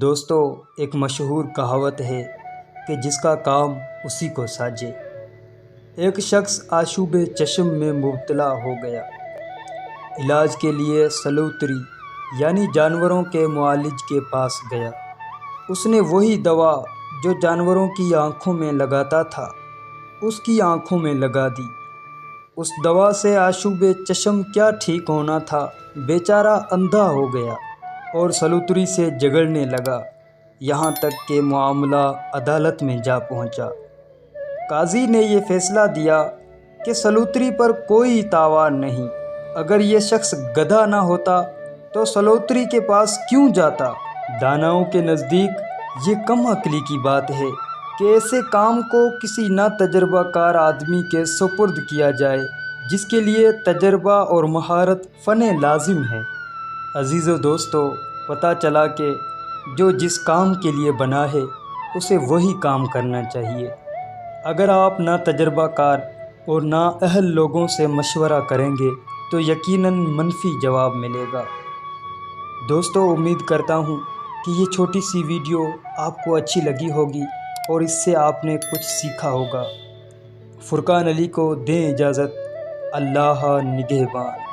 دوستو، ایک مشہور کہاوت ہے کہ جس کا کام اسی کو ساجے۔ ایک شخص آشوب چشم میں مبتلا ہو گیا۔ علاج کے لیے سلوتری یعنی جانوروں کے معالج کے پاس گیا۔ اس نے وہی دوا جو جانوروں کی آنکھوں میں لگاتا تھا اس کی آنکھوں میں لگا دی۔ اس دوا سے آشوب چشم کیا ٹھیک ہونا تھا، بیچارہ اندھا ہو گیا اور سلوتری سے جھگڑنے لگا، یہاں تک کہ معاملہ عدالت میں جا پہنچا۔ قاضی نے یہ فیصلہ دیا کہ سلوتری پر کوئی تاوان نہیں۔ اگر یہ شخص گدھا نہ ہوتا تو سلوتری کے پاس کیوں جاتا؟ داناؤں کے نزدیک یہ کم عقلی کی بات ہے کہ ایسے کام کو کسی نا تجربہ کار آدمی کے سپرد کیا جائے جس کے لیے تجربہ اور مہارت فن لازم ہے۔ عزیزو دوستو، پتہ چلا کہ جو جس کام کے لیے بنا ہے اسے وہی کام کرنا چاہیے۔ اگر آپ نا تجربہ کار اور نا اہل لوگوں سے مشورہ کریں گے تو یقیناً منفی جواب ملے گا۔ دوستو، امید کرتا ہوں کہ یہ چھوٹی سی ویڈیو آپ کو اچھی لگی ہوگی اور اس سے آپ نے کچھ سیکھا ہوگا۔ فرقان علی کو دیں اجازت۔ اللہ نگہبان۔